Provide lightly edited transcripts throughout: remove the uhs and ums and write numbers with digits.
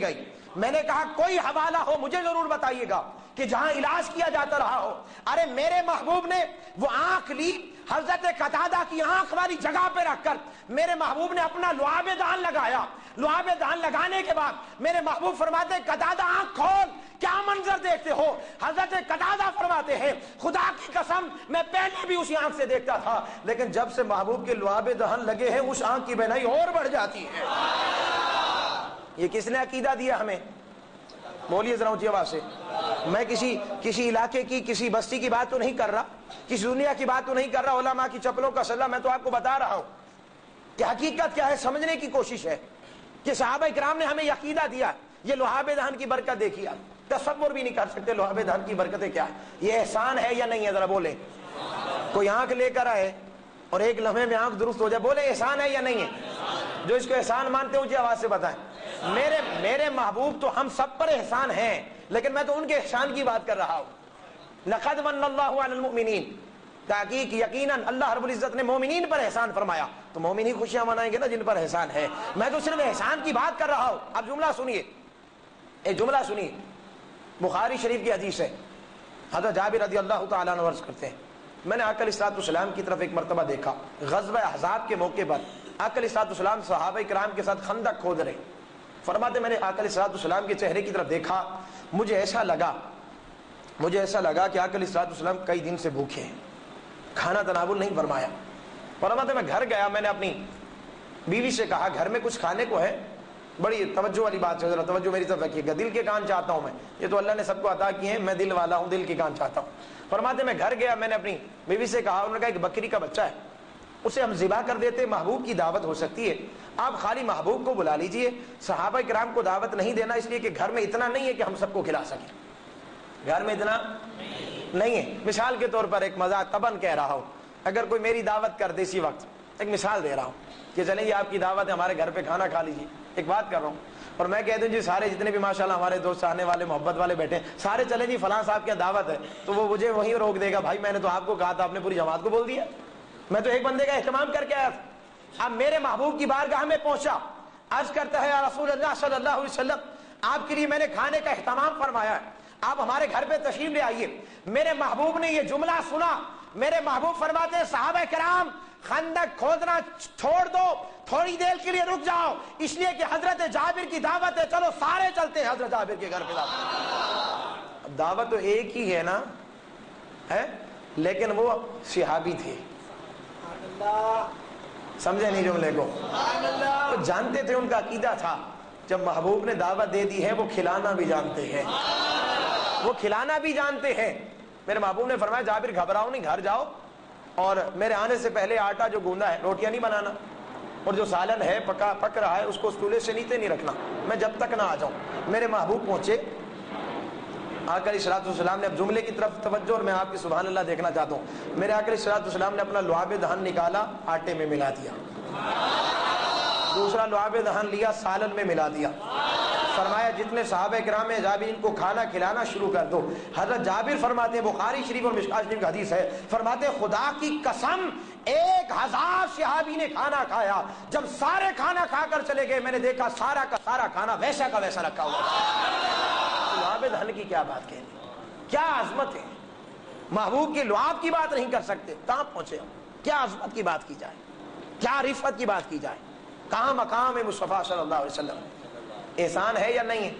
گئی. میں نے کہا کوئی حوالہ ہو مجھے ضرور بتائیے گا کہ جہاں علاج کیا جاتا رہا ہو. ارے میرے محبوب نے وہ آنکھ لی, حضرت قتادہ کی آنکھ والی جگہ پہ رکھ کر میرے محبوب نے اپنا لعاب دہن لگایا. لعاب دہن لگانے کے بعد میرے محبوب فرماتے ہیں قتادہ آنکھ کھول, کیا منظر دیکھتے ہو؟ حضرت قتادہ فرماتے ہیں خدا کی قسم میں پہلے بھی اسی آنکھ سے دیکھتا تھا, لیکن جب سے محبوب کے لعاب دہن لگے ہیں اس آنکھ کی بینائی اور بڑھ جاتی ہے. یہ کس نے عقیدہ دیا ہمیں؟ بولیے ذرا اونچی آواز سے. میں کسی علاقے کی کسی بستی کی بات تو نہیں کر رہا, کسی دنیا کی بات تو نہیں کر رہا, علماء کی چپلوں کا سلا. میں تو آپ کو بتا رہا ہوں کہ حقیقت کیا ہے, سمجھنے کی کوشش ہے کہ صحابہ کرام نے ہمیں یہ عقیدہ دیا. یہ لعاب دہن کی برکت دیکھیے, آپ تصور بھی نہیں کر سکتے لعاب دہن کی برکتیں کیا ہے. یہ احسان ہے یا نہیں ہے؟ ذرا بولیں. کوئی آنکھ لے کر آئے اور ایک لمحے میں آنکھ درست ہو جائے, بولے احسان ہے یا نہیں ہے؟ جو اس کو احسان مانتے ہیں اونچی آواز سے بتائیں. میرے محبوب تو ہم سب پر احسان ہیں, لیکن میں تو ان کے احسان کی بات کر رہا ہوں. لقد من اللہ علی المؤمنین, تحقیق یقیناً اللہ رب العزت نے مومنین پر احسان فرمایا, تو مومن ہی خوشیاں منائیں گے نا جن پر احسان ہے. میں تو صرف احسان کی بات کر رہا ہوں. اب جملہ سنیے, ایک جملہ سنیے, بخاری شریف کی حدیث ہے. حضرت جابر رضی اللہ تعالیٰ عنہ عرض کرتے ہیں میں نے آقا علیہ الصلوۃ والسلام کی طرف ایک مرتبہ دیکھا, غزوہ احزاب کے موقع پر آقا علیہ الصلوۃ والسلام صحابہ کرام کے ساتھ خندق کھود رہے. فرماتے میں نے آقا علیہ الصلوۃ والسلام کے چہرے کی طرف دیکھا, مجھے ایسا لگا کہ آقا علیہ الصلوۃ والسلام کئی دن سے بھوکے ہیں, کھانا تناول نہیں فرمایا. فرماتے میں گھر گیا, میں نے اپنی بیوی سے کہا گھر میں کچھ کھانے کو ہے؟ بڑی توجہ والی بات ہے, ذرا توجہ میری طرف رکھیے گا. دل کے کان چاہتا ہوں میں, یہ تو اللہ نے سب کو عطا کیے ہیں, میں دل والا ہوں, دل کے کان چاہتا ہوں. فرماتے میں گھر گیا, میں نے اپنی بیوی سے کہا, انہوں نے کہا ایک بکری کا بچہ ہے, اسے ہم ذبح کر دیتے, محبوب کی دعوت ہو سکتی ہے, آپ خالی محبوب کو بلا لیجئے, صحابہ کرام کو دعوت نہیں دینا اس لیے کہ گھر میں اتنا نہیں ہے کہ ہم سب کو کھلا سکیں, گھر میں اتنا نہیں ہے. مثال کے طور پر ایک مزاق طبعاً کہہ رہا ہوں, اگر کوئی میری دعوت کر دے اسی وقت, ایک مثال دے رہا ہوں کہ چلیں یہ آپ کی دعوت ہے, ہمارے گھر پہ کھانا کھا لیجیے, ایک بات کر رہا ہوں, اور میں کہہ دوں جی سارے جتنے بھی ماشاءاللہ ہمارے دوست آنے والے محبت والے بیٹھے سارے چلیں جی فلاں صاحب کی دعوت ہے, تو وہ مجھے وہیں روک دے گا, بھائی میں نے تو آپ کو کہا تھا, آپ نے پوری جماعت کو بول دیا, میں تو ایک بندے کا اہتمام کر کے آیا تھا. اب میرے محبوب کی بارگاہ میں پہنچا, عرض کرتا ہے یا رسول اللہ صلی اللہ علیہ وسلم, آپ کے لیے میں نے کھانے کا اہتمام فرمایا ہے, آپ ہمارے گھر پہ تشریف لے آئیے. میرے محبوب نے یہ جملہ سنا, میرے محبوب فرماتے ہیں صحابہ کرام خندق کھودنا چھوڑ دو, تھوڑی دیر کے لیے رک جاؤ, اس لیے کہ حضرت جابر کی دعوت ہے, چلو سارے چلتے ہیں حضرت جابر کے گھر پہ. دعوت تو ایک ہی ہے نا, ہے, لیکن وہ صحابی تھے, سمجھے نہیں جملے کو, وہ جانتے تھے, ان کا عقیدہ تھا جب محبوب نے دعوت دے دی ہے وہ کھلانا بھی جانتے ہیں, وہ کھلانا بھی جانتے ہیں. میرے محبوب نے فرمایا جابر گھبراؤ نہیں, گھر جاؤ اور میرے آنے سے پہلے آٹا جو گوندا ہے روٹیاں نہیں بنانا, اور جو سالن ہے پک رہا ہے اس کو چولہے سے نیچے نہیں رکھنا, میں جب تک نہ آ جاؤں. میرے محبوب پہنچے, آقا علیہ الصلوۃ والسلام نے اب جملے کی طرف توجہ, اور میں آپ کی سبحان اللہ دیکھنا چاہتا ہوں. میرے آقا علیہ الصلوۃ والسلام نے اپنا لعاب دہن نکالا, آٹے میں ملا دیا, دوسرا لعاب دہن لیا, سالن میں ملا دیا. فرمایا جتنے صحابہ کرام ہیں جابر ان کو کھانا کھلانا شروع کر دو. حضرت جابر فرماتے ہیں, بخاری شریف اور مشکاۃ شریف کا حدیث ہے, فرماتے خدا کی قسم 1000 صحابی نے کھانا کھایا, جب سارے کھانا کھا کر چلے گئے میں نے دیکھا سارا کا سارا کھانا ویسا کا ویسا رکھا ہوا. لعاب دہن کی کیا بات کہنی, کیا عظمت ہے. محبوب کے لعاب کی بات نہیں کر سکتے, کہاں پہنچے ہم, کیا عظمت کی بات کی جائے, کیا رفعت کی بات کی جائے, کہاں مقام ہے مصطفیٰ صلی اللہ علیہ وسلم. احسان ہے یا نہیں ہے,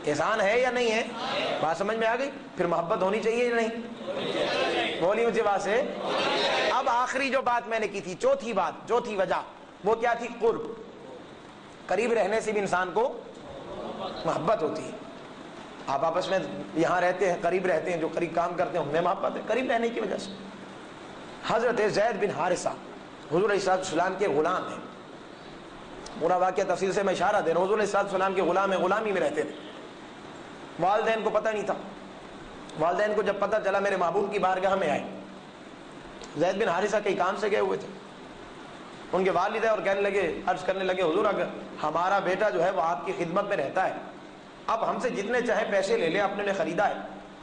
احسان ہے یا نہیں ہے, بات سمجھ میں آ گئی. پھر محبت ہونی چاہیے یا نہیں, بولی مجھے بات سے. اب آخری جو بات میں نے کی تھی, چوتھی بات, جو تھی وجہ, وہ کیا تھی, قرب. قریب رہنے سے بھی انسان کو محبت ہوتی ہے. آپ آپس میں یہاں رہتے ہیں, قریب رہتے ہیں, جو قریب کام کرتے ہیں ان میں محبت ہے, قریب رہنے کی وجہ سے. حضرت زید بن حارثہ حضور علیہ السلام کے غلام ہیں, پورا واقعہ تفصیل سے میں اشارہ دے رہا ہوں. حضور علیہ السلام کے غلام ہیں, غلامی میں رہتے تھے. والدین کو پتہ نہیں تھا, والدین کو جب پتہ چلا میرے محبوب کی بارگاہ میں آئے, زید بن حارثہ کئی کام سے گئے ہوئے تھے, ان کے والد ہے, اور کہنے لگے, عرض کرنے لگے حضور اگر ہمارا بیٹا جو ہے وہ آپ کی خدمت میں رہتا ہے, اب ہم سے جتنے چاہے پیسے لے لیں, اپنے نے خریدا ہے,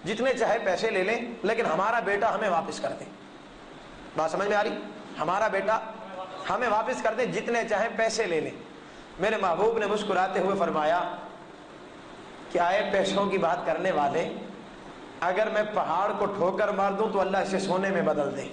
جتنے چاہے پیسے لے لیں, لیکن ہمارا بیٹا ہمیں واپس کر دیں. بات سمجھ میں آ رہی, ہمارا بیٹا ہمیں واپس کر دیں, جتنے چاہے پیسے لے لیں. میرے محبوب نے مسکراتے ہوئے فرمایا کہ آئے پیسوں کی بات کرنے والے، اگر میں پہاڑ کو ٹھوکر مار دوں تو اللہ اسے سونے میں بدل دے،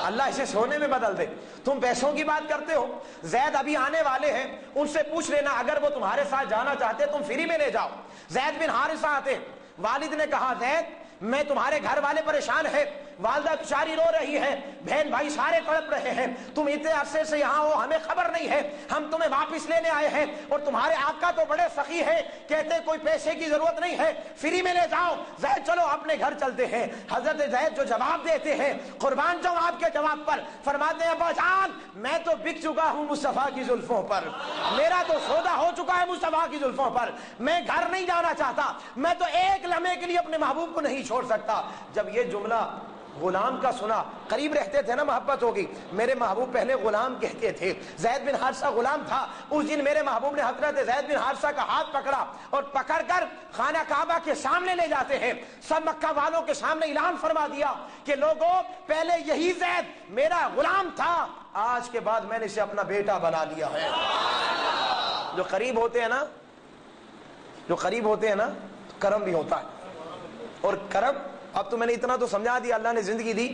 اللہ اسے سونے میں بدل دے۔ تم پیسوں کی بات کرتے ہو، زید ابھی آنے والے ہیں، ان سے پوچھ لینا اگر وہ تمہارے ساتھ جانا چاہتے تم فری میں لے جاؤ۔ زید بن حارثہ آتے، والد نے کہا زید میں تمہارے گھر والے پریشان ہے، والدہ بیچاری رو رہی ہے، بہن بھائی سارے تڑپ رہے ہیں، تم اتنے عرصے سے یہاں ہو ہمیں خبر نہیں ہے، ہم تمہیں واپس لینے آئے ہیں، اور تمہارے آقا تو بڑے سخی ہیں، کہتے کوئی پیسے کی ضرورت نہیں ہے، فری میں لے جاؤ۔ زید چلو اپنے گھر چلتے ہیں۔ حضرت زید جو جواب دیتے ہیں، قربان جاؤں آپ کے جواب پر، فرماتے ہیں ابا جان میں تو بک چکا ہوں مصطفیٰ کی زلفوں پر، میرا تو سودا ہو چکا ہے مصطفیٰ کی زلفوں پر، میں گھر نہیں جانا چاہتا، میں تو ایک لمحے کے لیے اپنے محبوب کو نہیں چھوڑ سکتا۔ جب یہ جملہ غلام کا سنا، قریب رہتے تھے نا محبت ہوگی، میرے محبوب پہلے غلام کہتے تھے، زید بن حارثہ غلام تھا، اس دن میرے محبوب نے حضرت زید بن حارثہ کا ہاتھ پکڑا اور پکڑ کر خانہ کعبہ کے سامنے لے جاتے ہیں، سب مکہ والوں کے سامنے اعلان فرما دیا کہ لوگوں پہلے یہی زید میرا غلام تھا، آج کے بعد میں نے اسے اپنا بیٹا بنا لیا ہے۔ جو قریب ہوتے ہیں نا، جو قریب ہوتے ہیں نا، کرم بھی ہوتا ہے، اور کرم اب تو میں نے اتنا تو سمجھا دیا، اللہ نے زندگی دی،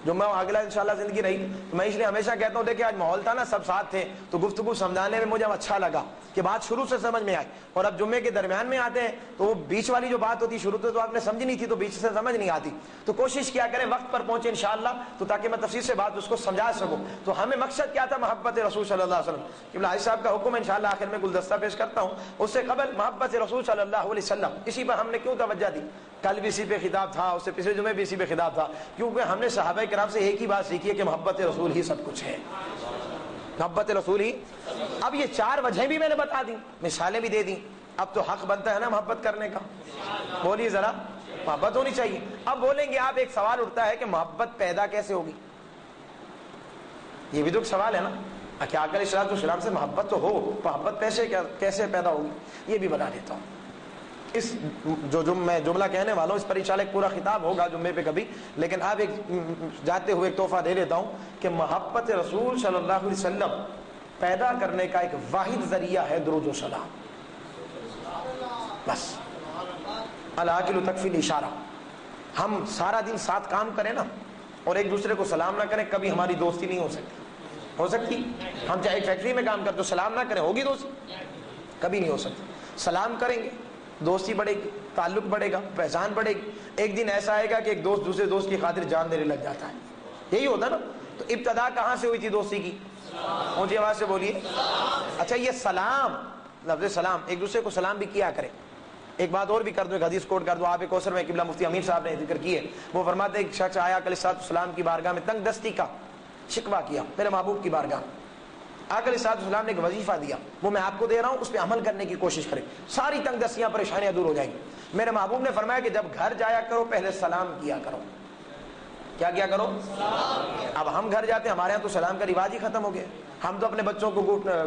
جو میں اگلا انشاءاللہ زندگی رہی تو میں اس لیے ہمیشہ کہتا ہوں دیکھیں آج ماحول تھا نا، سب ساتھ تھے تو گفتگو سمجھانے میں مجھے اچھا لگا کہ بات شروع سے سمجھ میں آئی، اور اب جمعے کے درمیان میں آتے ہیں تو وہ بیچ والی جو بات ہوتی شروع تو آپ نے سمجھی نہیں تھی تو بیچ سے سمجھ نہیں آتی، تو کوشش کیا کریں وقت پر پہنچے انشاءاللہ تو تاکہ میں تفصیل سے بات اس کو سمجھا سکوں۔ تو ہمیں مقصد کیا تھا؟ محبت رسول صلی اللہ علیہ وسلم۔ قبلہ حاجی صاحب کا حکم ہے انشاءاللہ آخر میں گلدستہ پیش کرتا ہوں، اس سے قبل محبت رسول صلی اللہ علیہ وسلم، اسی پر ہم نے کیوں توجہ دی؟ کل بھی اسی پہ خطاب تھا، اس سے پچھلے جمعے بھی اسی پہ خطاب تھا، کیونکہ ہم نے صحابہ کرام سے ایک ہی بات سیکھی ہے کہ محبت رسول ہی سب کچھ ہے، محبت رسول ہی۔ اب یہ چار وجہیں بھی میں نے بتا دی، مثالیں بھی دے دی، اب تو حق بنتا ہے نا محبت کرنے کا، بولیے ذرا، محبت ہونی چاہیے۔ اب بولیں گے آپ، ایک سوال اٹھتا ہے کہ محبت پیدا کیسے ہوگی؟ یہ بھی تو ایک سوال ہے نا، کیا علیہ الصلوۃ والسلام سے محبت تو ہو، محبت کیسے پیدا ہوگی؟ یہ بھی بتا دیتا ہوں۔ اس جو میں جملہ کہنے والا ہوں اس پر انشاءاللہ ایک پورا خطاب ہوگا جمعے پہ کبھی، لیکن اب ایک جاتے ہوئے ایک تحفہ دے دیتا ہوں کہ محبت رسول صلی اللہ علیہ وسلم پیدا کرنے کا ایک واحد ذریعہ ہے درود و سلام، بس العاقل تکفی الاشارہ۔ ہم سارا دن ساتھ کام کریں نا اور ایک دوسرے کو سلام نہ کریں، کبھی ہماری دوستی نہیں ہو سکتی؟ ہم چاہے ایک فیکٹری میں کام کرتے تو سلام نہ کریں، ہوگی دوستی؟ کبھی نہیں ہو سکتی۔ سلام کریں گے دوستی بڑھے گی، تعلق بڑھے گا، پہچان بڑھے گی۔ ایک دن ایسا آئے گا کہ ایک دوست دوسرے دوست کی خاطر جان دینے لگ جاتا ہے، یہی ہوتا نا۔ تو ابتدا کہاں سے ہوئی تھی دوستی کی؟ اونچی آواز سے بولیے۔ اچھا یہ سلام، لفظ سلام، ایک دوسرے کو سلام بھی کیا کرے۔ ایک بات اور بھی کر دو، ایک حدیث کوٹ کر دو، آپ ایک کوثر میں قبلہ مفتی امین صاحب نے ذکر کی ہے، وہ فرماتے ایک شخص آیا علیہ السلام کی بارگاہ میں، تنگ دستی کا شکوہ کیا میرے محبوب کی بارگاہ میں۔ آقا علیہ السلام نے ایک وظیفہ دیا، وہ میں آپ کو دے رہا ہوں، اس پہ عمل کرنے کی کوشش کریں، ساری تنگ دستیاں پریشانیاں دور ہو جائیں گی۔ میرے محبوب نے فرمایا کہ جب گھر جایا کرو پہلے سلام کیا کرو۔ کیا کیا کرو؟ اب ہم گھر جاتے ہیں، ہمارے یہاں تو سلام کا رواج ہی ختم ہو گیا، ہم تو اپنے بچوں کو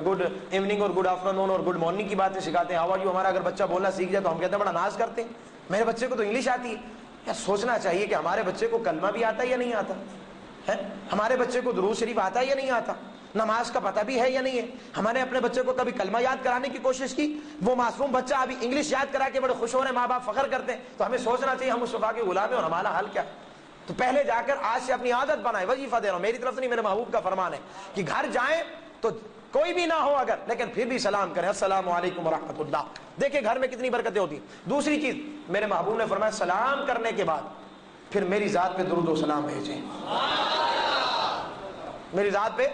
گڈ ایوننگ اور گڈ آفٹر نون اور گڈ مارننگ کی باتیں سکھاتے ہیں، ہاؤ آر یو۔ ہمارا اگر بچہ بولنا سیکھ جائے تو ہم کہتے ہیں بڑا ناز کرتے ہیں، میرے بچے کو تو انگلش آتی ہے۔ یار سوچنا چاہیے کہ ہمارے بچے کو کلمہ بھی آتا ہے یا نہیں آتا ہے، ہمارے بچے کو درود شریف آتا ہے یا نہیں آتا، نماز کا پتہ بھی ہے یا نہیں ہے۔ ہمارے اپنے بچے کو کبھی کلمہ یاد کرانے کی کوشش کی؟ وہ معصوم بچہ ابھی انگلش یاد کرا کے بڑے خوش ہو رہے ہیں، ماں باپ فخر کرتے ہیں، تو ہمیں سوچنا چاہیے ہم مصطفیٰ کے غلام ہیں اور ہمارا حال کیا ہے۔ تو پہلے جا کر آج سے اپنی عادت بنائے، وظیفہ دے رہا ہوں میری طرف سے نہیں، میرے محبوب کا فرمان ہے کہ گھر جائیں تو کوئی بھی نہ ہو اگر، لیکن پھر بھی سلام کریں، السلام علیکم ورحمۃ اللہ۔ دیکھیں گھر میں کتنی برکتیں ہوتی ہیں۔ دوسری چیز میرے محبوب نے فرمایا سلام کرنے کے بعد پھر میری ذات پہ درود و سلام بھیجیں، میری ذات پہ،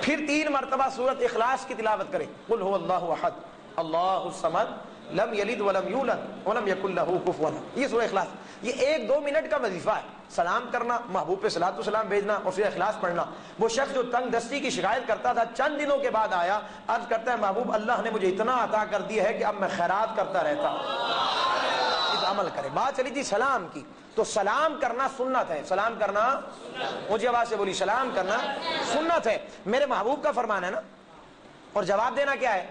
پھر 3 مرتبہ سورۃ اخلاص کی تلاوت کریں، قل هو اللہ احد اللہ الصمد لم یلد ولم یولد ولم یکن لہ کفوا احد۔ یہ سورہ اخلاص، یہ 1-2 منٹ کا وظیفہ ہے، سلام کرنا، محبوب پہ صلاۃ و سلام بھیجنا اور پھر اخلاص پڑھنا۔ وہ شخص جو تنگ دستی کی شکایت کرتا تھا چند دنوں کے بعد آیا، عرض کرتا ہے محبوب اللہ نے مجھے اتنا عطا کر دیا ہے کہ اب میں خیرات کرتا رہتا ہوں۔ اس عمل کرے۔ بات چلی تھی سلام کی، تو سلام کرنا سنت ہے، سلام کرنا، مجھے آواز سے بولی، سلام کرنا سنت ہے، میرے محبوب کا فرمان ہے نا۔ اور جواب دینا کیا ہے؟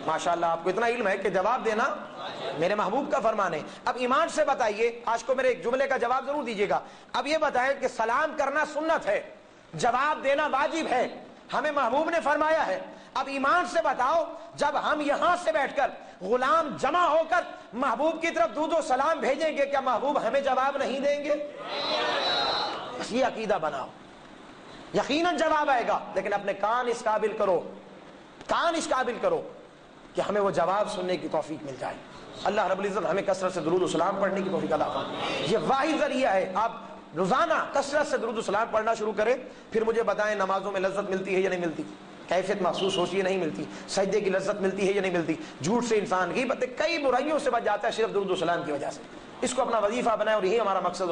ماشاءاللہ آپ کو اتنا علم ہے کہ جواب دینا میرے محبوب کا فرمان ہے۔ اب ایمان سے بتائیے، آج کو میرے ایک جملے کا جواب ضرور دیجیے گا، اب یہ بتائیں کہ سلام کرنا سنت ہے، جواب دینا واجب ہے، ہمیں محبوب نے فرمایا ہے. اب ایمان سے بتاؤ, جب ہم یہاں سے بیٹھ کر غلام جمع ہو کر محبوب کی طرف درود و سلام بھیجیں گے, کیا محبوب ہمیں جواب نہیں دیں گے؟ بس یہ عقیدہ بناؤ, یقیناً جواب آئے گا. لیکن اپنے کان اس قابل کرو, کان اس قابل کرو کہ ہمیں وہ جواب سننے کی توفیق مل جائے. اللہ رب العزت ہمیں کثرت سے درود و سلام پڑھنے کی توفیق عطا فرمائے. یہ واحد ذریعہ ہے. آپ روزانہ کثرت سے درود و سلام پڑھنا شروع کریں, پھر مجھے بتائیں نمازوں میں لذت ملتی ہے یا نہیں ملتی, کیفیت محسوس ہوتی ہے نہیں ملتی, سجدے کی لذت ملتی ہے یا نہیں ملتی. جھوٹ سے انسان غیبت کئی برائیوں سے بچ جاتا ہے صرف درود و سلام کی وجہ سے. اس کو اپنا وظیفہ بنائیں اور یہی ہمارا مقصد